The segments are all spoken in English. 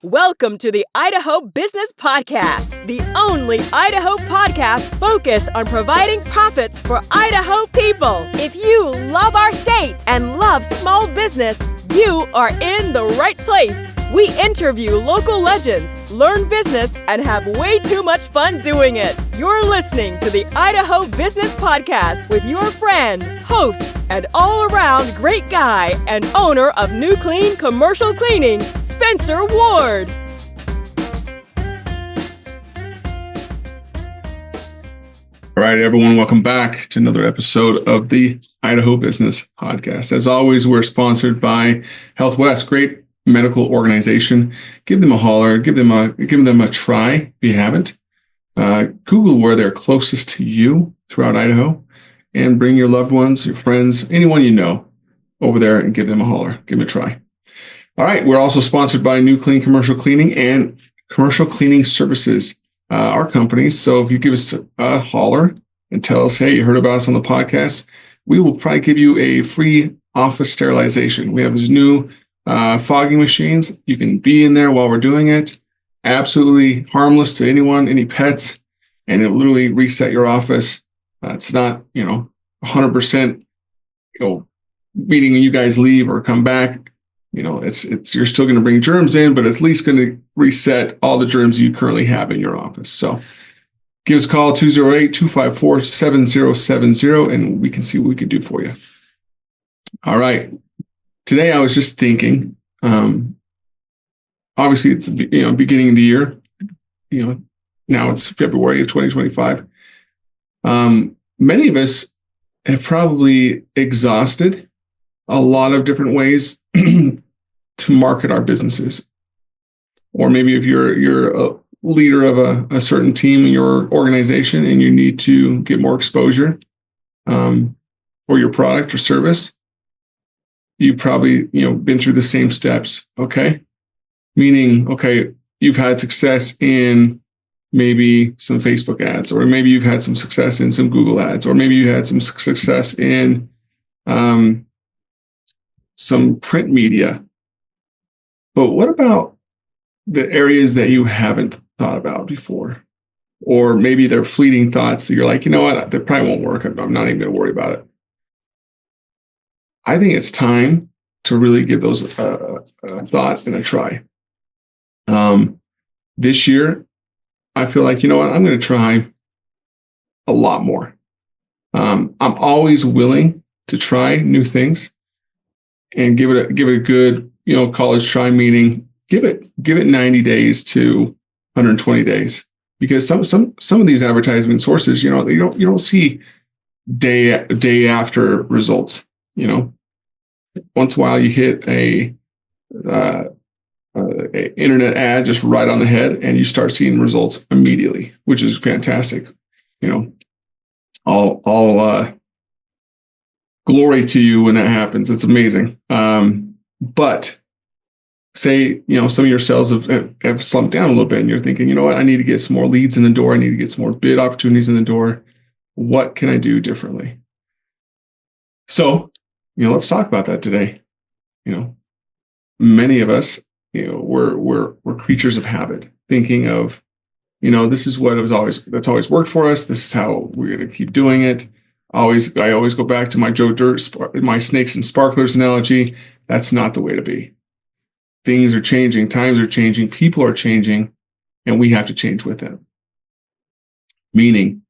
Welcome to the Idaho Business Podcast, the only Idaho podcast focused on providing profits for Idaho people. If you love our state and love small business, you are in the right place. We interview local legends, learn business, and have way too much fun doing it. You're listening to the Idaho Business Podcast with your friend, host, and all-around great guy and owner of New Clean Commercial Cleaning, Spencer Ward. All right, everyone, welcome back to another episode of the Idaho Business Podcast. As always, we're sponsored by Health West, great medical organization. Give them a holler, give them a try if you haven't. Google where they're closest to you throughout Idaho, and bring your loved ones, your friends, anyone you know over there and give them a holler, give them a try. All right, we're also sponsored by New Clean Commercial Cleaning and Commercial Cleaning Services, our companies. So if you give us a holler and tell us, hey, you heard about us on the podcast, we will probably give you a free office sterilization. We have these new fogging machines. You can be in there while we're doing it. Absolutely harmless to anyone, any pets, and it'll literally reset your office. It's not, 100%, meaning you guys leave or come back. It's you're still going to bring germs in, but it's at least going to reset all the germs you currently have in your office. So give us a call, 208-254-7070, and we can see what we can do for you. All right. Today, I was just thinking, obviously it's, beginning of the year, now it's February of 2025. Many of us have probably exhausted a lot of different ways to market our businesses. Or maybe if you're a leader of a certain team in your organization and you need to get more exposure for your product or service, you've probably been through the same steps. Okay, meaning you've had success in maybe some Facebook ads, or maybe you've had some success in some Google ads, or maybe you had some success in some print media. But what about the areas that you haven't thought about before? Or maybe they're fleeting thoughts that you're like, you know what, that probably won't work. I'm not even going to worry about it. I think it's time to really give those a thought and a try. This year, I feel like, I'm going to try a lot more. I'm always willing to try new things and give it a good, college try, meaning give it 90 days to 120 days, because some of these advertisement sources, you don't see day after results. Once in a while you hit a internet ad just right on the head, and you start seeing results immediately, which is fantastic. All glory to you when that happens. It's amazing. But say, some of your sales have slumped down a little bit, and you're thinking, you know what, I need to get some more leads in the door. I need to get some more bid opportunities in the door. What can I do differently? So, let's talk about that today. Many of us, we're creatures of habit, thinking of, this is that's always worked for us. This is how we're going to keep doing it. I always go back to my Joe Dirt, my snakes and sparklers analogy. That's not the way to be. Things are changing, times are changing, people are changing, and we have to change with them. Meaning,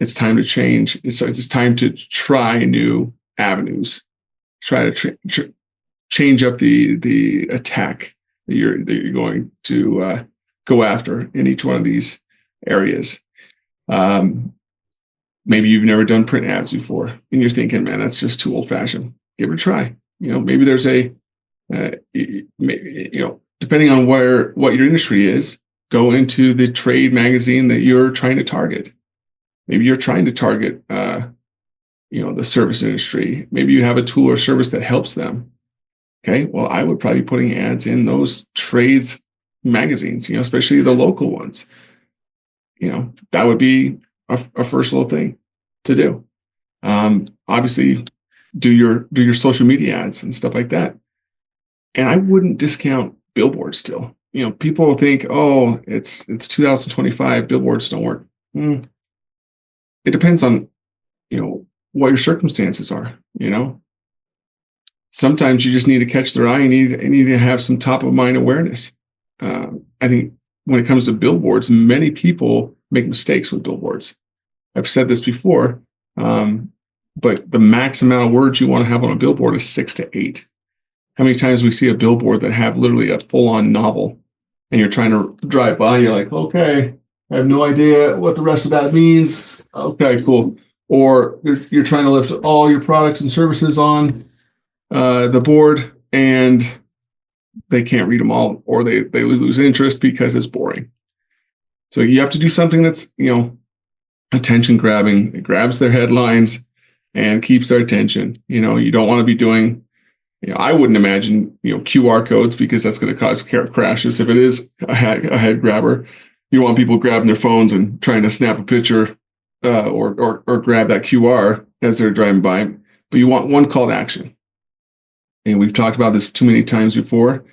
it's time to change. It's time to try new avenues. Try to change up the attack that you're going to go after in each one of these areas. Maybe you've never done print ads before, and you're thinking, man, that's just too old-fashioned. Give it a try. Maybe there's depending on what your industry is, go into the trade magazine that you're trying to target. Maybe you're trying to target, the service industry. Maybe you have a tool or service that helps them. Okay, well, I would probably be putting ads in those trades magazines, especially the local ones. That would be a first little thing to do. Obviously, do your social media ads and stuff like that. And I wouldn't discount billboards still. people think, oh, it's 2025, billboards don't work. It depends on, what your circumstances are. Sometimes you just need to catch their eye. You need to have some top of mind awareness. I think when it comes to billboards, many people make mistakes with billboards. I've said this before, but the max amount of words you want to have on a billboard is 6 to 8. How many times we see a billboard that have literally a full-on novel, and you're trying to drive by, you're like, okay, I have no idea what the rest of that means. Okay, cool. Or you're trying to list all your products and services on the board, and they can't read them all, or they lose interest because it's boring. So you have to do something that's, attention grabbing. It grabs their headlines and keeps their attention. You don't want to be doing, I wouldn't imagine, QR codes, because that's going to cause crashes if it is a head grabber. You want people grabbing their phones and trying to snap a picture or grab that QR as they're driving by. But you want one call to action. And we've talked about this too many times before.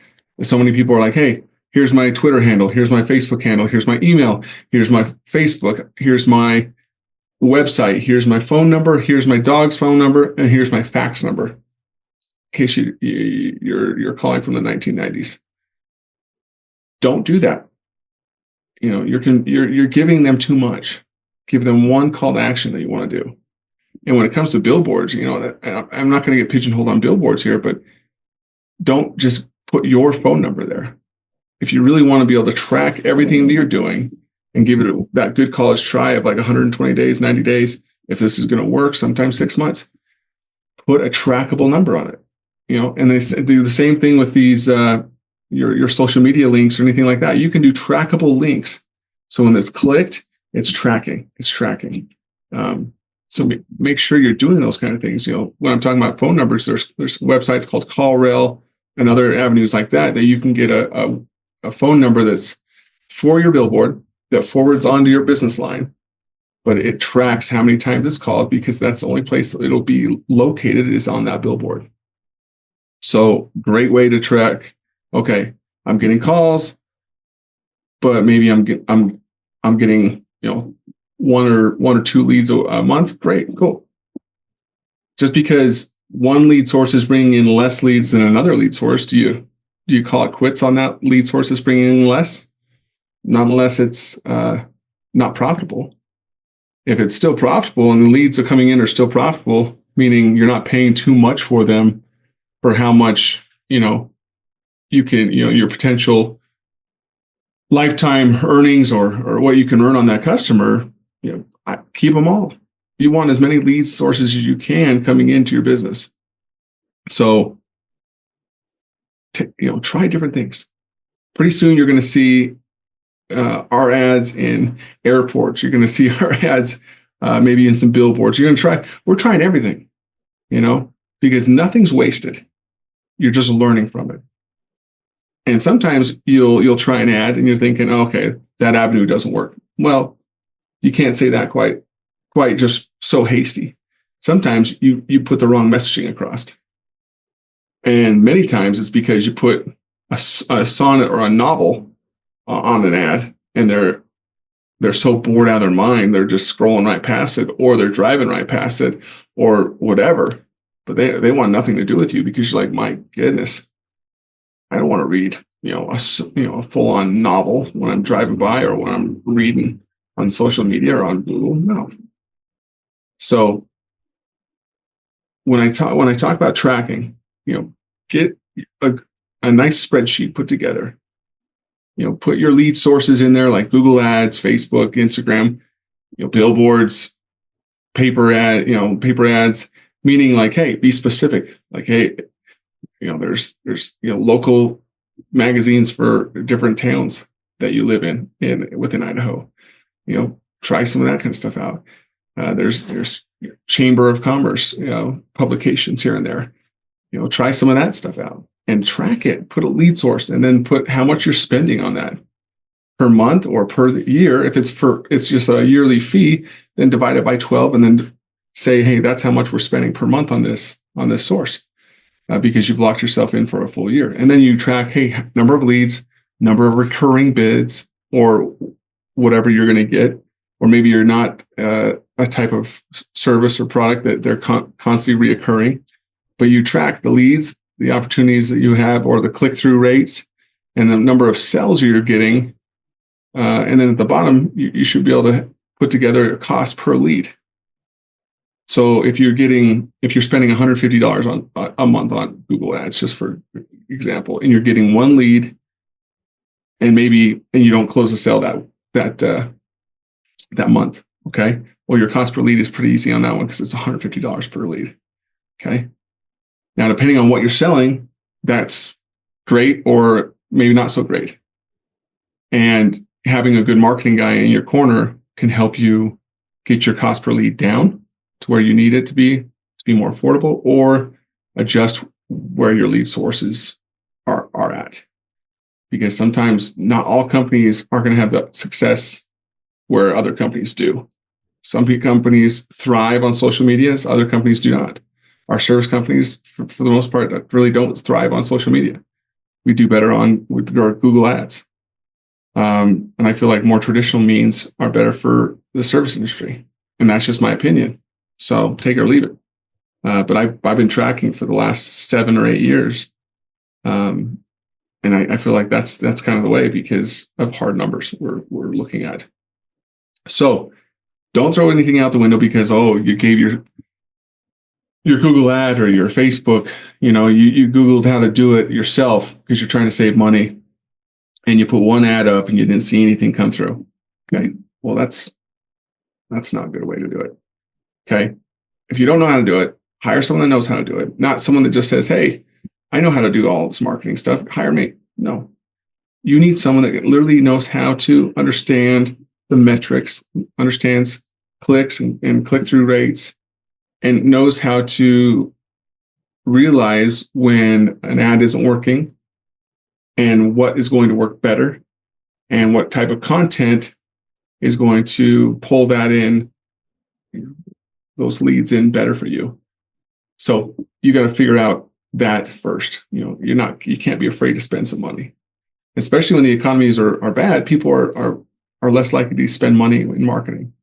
So many people are like, hey, here's my Twitter handle, here's my Facebook handle, here's my email, here's my Facebook, here's my website, here's my phone number, here's my dog's phone number, and here's my fax number. In case you're calling from the 1990s. Don't do that. You're giving them too much. Give them one call to action that you want to do. And when it comes to billboards, I'm not going to get pigeonholed on billboards here, but don't just put your phone number there. If you really want to be able to track everything that you're doing and give it that good college try of like 120 days, 90 days, if this is going to work, sometimes 6 months, put a trackable number on it. And they do the same thing with these, your social media links or anything like that. You can do trackable links. So when it's clicked, it's tracking. So make sure you're doing those kind of things. When I'm talking about phone numbers, there's websites called CallRail and other avenues like that you can get a phone number that's for your billboard that forwards onto your business line, but it tracks how many times it's called, because that's the only place that it'll be located is on that billboard. So great way to track. Okay, I'm getting calls, but maybe I'm getting one or two leads a month. Great, cool. Just because one lead source is bringing in less leads than another lead source, do you call it quits on that lead source is bringing in less? Not unless it's not profitable. If it's still profitable and the leads are coming in are still profitable, meaning you're not paying too much for them for how much you can your potential lifetime earnings or what you can earn on that customer, keep them all. You want as many lead sources as you can coming into your business. So, try different things. Pretty soon you're going to see our ads in airports. You're going to see our ads maybe in some billboards. We're trying everything, because nothing's wasted. You're just learning from it. And sometimes you'll try an ad and you're thinking, okay, that avenue doesn't work. Well, you can't say that quite just so hasty. Sometimes you put the wrong messaging across. And many times it's because you put a sonnet or a novel on an ad, and they're so bored out of their mind, they're just scrolling right past it, or they're driving right past it, or whatever. But they want nothing to do with you, because you're like, my goodness, I don't want to read a full-on novel when I'm driving by or when I'm reading on social media or on Google. No. So when I talk about tracking, get a nice spreadsheet put together. Put your lead sources in there, like Google Ads, Facebook, Instagram, billboards, paper ads, meaning like, hey, be specific. Like, hey, there's local magazines for different towns that you live in within Idaho. Try some of that kind of stuff out. There's Chamber of Commerce, publications here and there. Try some of that stuff out and track it. Put a lead source, and then put how much you're spending on that per month or per year. If it's just a yearly fee, then divide it by 12, and then say, hey, that's how much we're spending per month on this source, because you've locked yourself in for a full year. And then you track, hey, number of leads, number of recurring bids, or whatever you're going to get. Or maybe you're not a type of service or product that they're constantly reoccurring, but you track the leads, the opportunities that you have, or the click-through rates, and the number of sales you're getting. And then at the bottom, you should be able to put together a cost per lead. So if you're spending $150 on a month on Google Ads, just for example, and you're getting one lead, and you don't close the sale that month, okay? Well, your cost per lead is pretty easy on that one because it's $150 per lead, okay? Now, depending on what you're selling, that's great or maybe not so great. And having a good marketing guy in your corner can help you get your cost per lead down to where you need it to be more affordable, or adjust where your lead sources are at. Because sometimes not all companies are going to have the success where other companies do. Some companies thrive on social media, other companies do not. Our service companies, for the most part, really don't thrive on social media. We do better with our Google Ads. And I feel like more traditional means are better for the service industry. And that's just my opinion. So take it or leave it. But I've been tracking for the last 7 or 8 years. And I feel like that's kind of the way, because of hard numbers we're looking at. So don't throw anything out the window because, you gave your Google ad or your Facebook, you Googled how to do it yourself because you're trying to save money, and you put one ad up and you didn't see anything come through. Okay. Well, that's not a good way to do it. Okay. If you don't know how to do it, hire someone that knows how to do it, not someone that just says, hey, I know how to do all this marketing stuff. Hire me. No, you need someone that literally knows how to understand the metrics, understands clicks and click-through rates, and knows how to realize when an ad isn't working and what is going to work better and what type of content is going to pull that in, those leads in better for you. So you got to figure out that first. You can't be afraid to spend some money, especially when the economies are bad. People are less likely to spend money in marketing,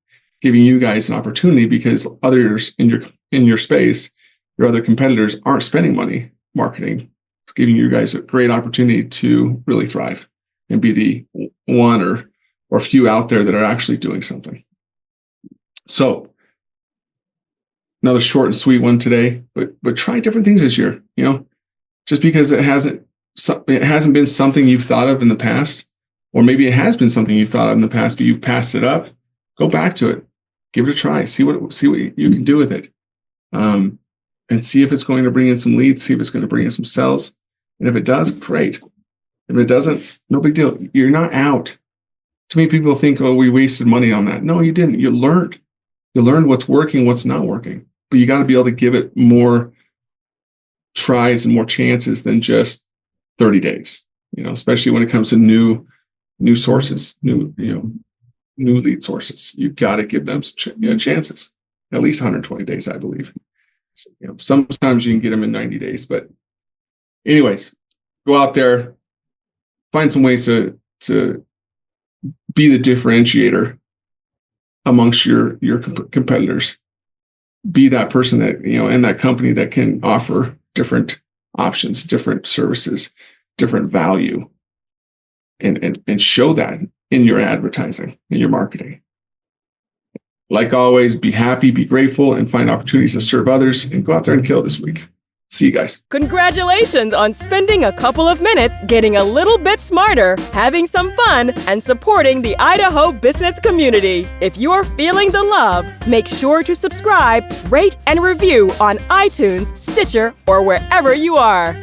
giving you guys an opportunity because others in your space, your other competitors, aren't spending money marketing. It's giving you guys a great opportunity to really thrive and be the one or few out there that are actually doing something. So another short and sweet one today, but try different things this year. Just because it hasn't been something you've thought of in the past, or maybe it has been something you've thought of in the past, but you've passed it up. Go back to it, give it a try, see what you can do with it, and see if it's going to bring in some leads, see if it's going to bring in some sales, and if it does, great. If it doesn't, no big deal. You're not out. Too many people think, we wasted money on that. No, you didn't. You learned. You learned what's working, what's not working. But you got to be able to give it more tries and more chances than just 30 days. Especially when it comes to new sources, new lead sources. You've got to give them some chances, at least 120 days, I believe. So, sometimes you can get them in 90 days, but anyways, go out there, find some ways to be the differentiator amongst your competitors. Be that person that, in that company that can offer different options, different services, different value, and show that in your advertising, in your marketing. Like always, be happy, be grateful, and find opportunities to serve others, and go out there and kill this week. See you guys. Congratulations on spending a couple of minutes getting a little bit smarter, having some fun, and supporting the Idaho business community. If you're feeling the love, make sure to subscribe, rate, and review on iTunes, Stitcher, or wherever you are.